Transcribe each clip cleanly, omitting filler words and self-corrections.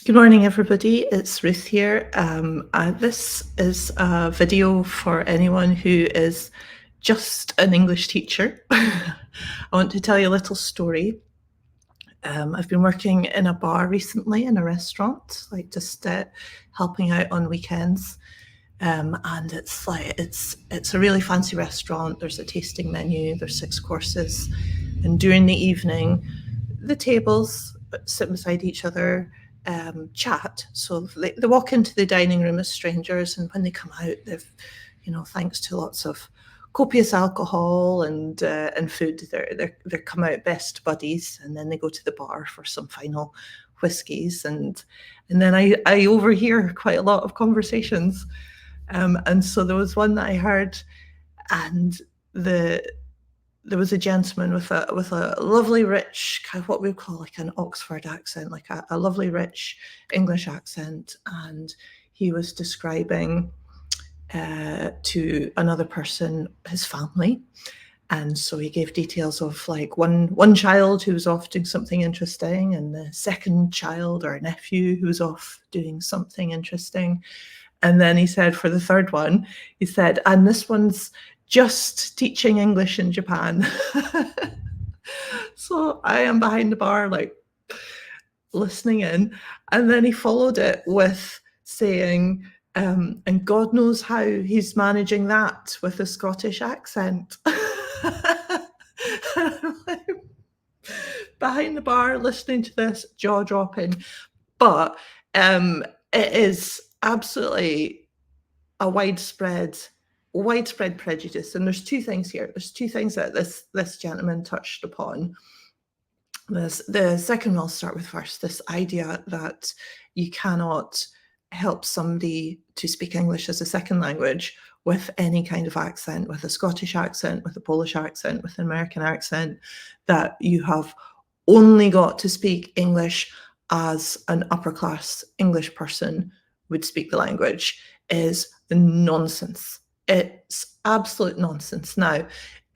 Good morning, everybody. It's Ruth here. This is a video for anyone who is just an English teacher. I want to tell you a little story. I've been working in a bar recently, in a restaurant, like just helping out on weekends. And it's a really fancy restaurant. There's a tasting menu. There's 6 courses, and during the evening, the tables sit beside each other, chat. So they walk into the dining room as strangers, and when they come out, they've, thanks to lots of copious alcohol and food, they're come out best buddies, and then they go to the bar for some final whiskies, and then I overhear quite a lot of conversations. And so there was one that I heard, and there was a gentleman with a lovely, rich, kind of what we would call like an Oxford accent, like a lovely, rich English accent, and he was describing to another person his family. And so he gave details of like one child who was off doing something interesting, and the second child or nephew who was off doing something interesting. And then he said for the third one, he said, and this one's just teaching English in Japan. So I am behind the bar, like listening in. And then he followed it with saying, and God knows how he's managing that with a Scottish accent. Behind the bar, listening to this, jaw dropping. But it is absolutely a widespread prejudice, and there's 2 things here. There's 2 things that this gentleman touched upon. The second I'll start with first, this idea that you cannot help somebody to speak English as a second language with any kind of accent, with a Scottish accent, with a Polish accent, with an American accent, that you have only got to speak English as an upper class English person would speak the language, is nonsense. It's absolute nonsense. Now,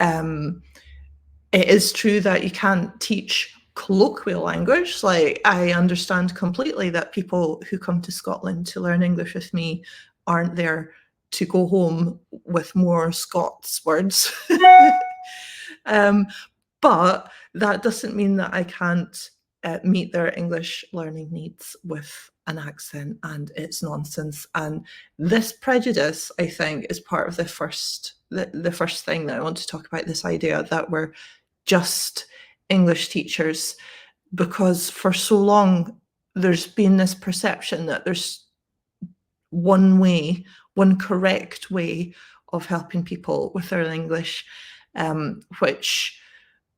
it is true that you can't teach colloquial language. Like, I understand completely that people who come to Scotland to learn English with me aren't there to go home with more Scots words. But that doesn't mean that I can't meet their English learning needs with an accent, and it's nonsense. And this prejudice, I think, is part of the first thing that I want to talk about, this idea that we're just English teachers, because for so long there's been this perception that there's one correct way of helping people with their English, which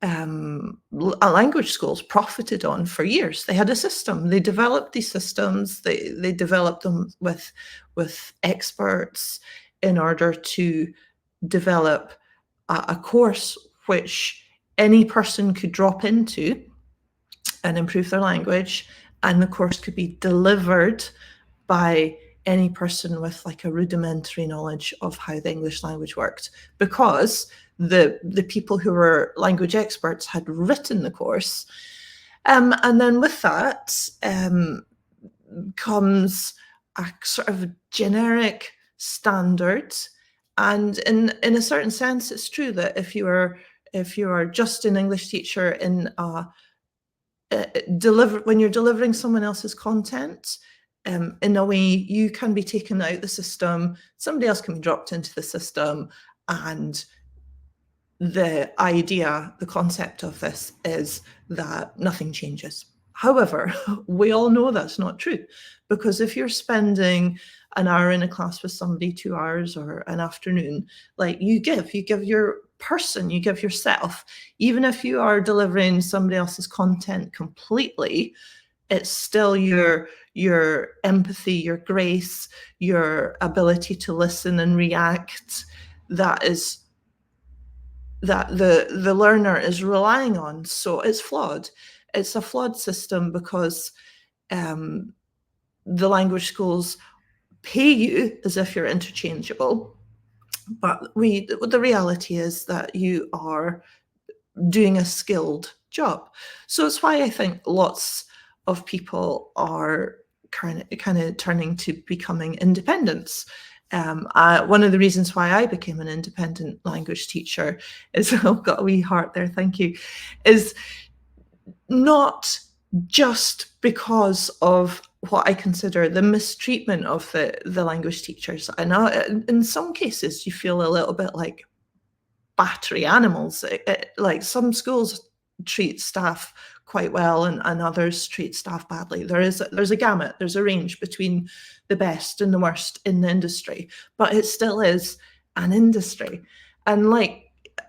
language schools profited on for years. They had a system. They developed these systems. They developed them with experts in order to develop a course which any person could drop into and improve their language, and the course could be delivered by any person with like a rudimentary knowledge of how the English language worked, because the people who were language experts had written the course. And then with that comes a sort of generic standard. And in a certain sense, it's true that if you are just an English teacher in when you're delivering someone else's content, in a way, you can be taken out the system, somebody else can be dropped into the system, and the idea, the concept of this is that nothing changes. However, we all know that's not true, because if you're spending an hour in a class with somebody, 2 hours, or an afternoon, like you give your person, you give yourself, even if you are delivering somebody else's content completely, it's still your empathy, your grace, your ability to listen and react that the learner is relying on. So it's flawed. It's a flawed system because the language schools pay you as if you're interchangeable, but the reality is that you are doing a skilled job. So it's why I think lots of people are kind of turning to becoming independents. One of the reasons why I became an independent language teacher is I've got a wee heart there, thank you, is not just because of what I consider the mistreatment of the language teachers. I know in some cases you feel a little bit like battery animals. Like some schools treat staff quite well and others treat staff badly. There's a gamut, there's a range between the best and the worst in the industry, but it still is an industry. And like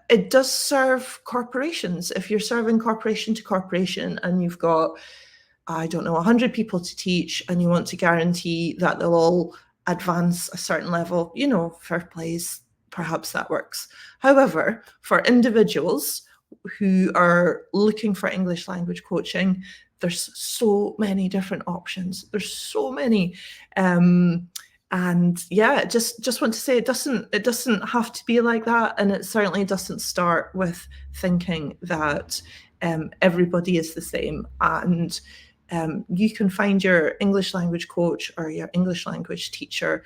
it does serve corporations. If you're serving corporation to corporation and you've got, I don't know, 100 people to teach and you want to guarantee that they'll all advance a certain level, fair plays, perhaps that works. However, for individuals who are looking for English language coaching, there's so many different options. There's so many. And yeah, just want to say it doesn't have to be like that. And it certainly doesn't start with thinking that everybody is the same. And you can find your English language coach or your English language teacher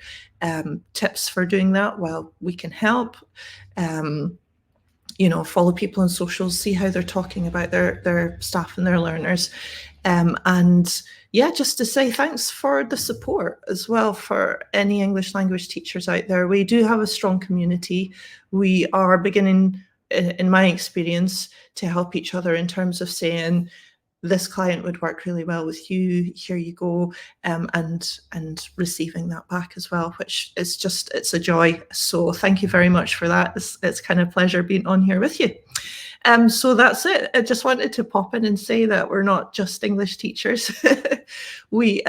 tips for doing that. Well, we can help. Follow people on socials, see how they're talking about their staff and their learners. And yeah, just to say thanks for the support as well for any English language teachers out there. We do have a strong community. We are beginning, in my experience, to help each other in terms of saying, this client would work really well with you, here you go, and receiving that back as well, which is just, it's a joy. So thank you very much for that. It's kind of a pleasure being on here with you. So that's it. I just wanted to pop in and say that we're not just English teachers. We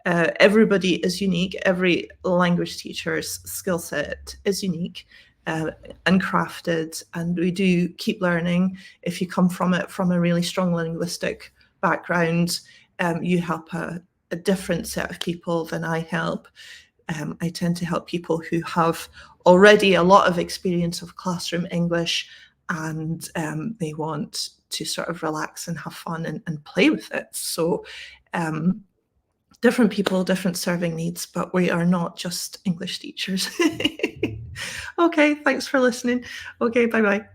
everybody is unique. Every language teacher's skill set is unique. And crafted, and we do keep learning. If you come from a really strong linguistic background, you help a different set of people than I help. I tend to help people who have already a lot of experience of classroom English, and they want to sort of relax and have fun and play with it. So different people, different serving needs, but we are not just English teachers. Okay, thanks for listening. Okay, bye-bye.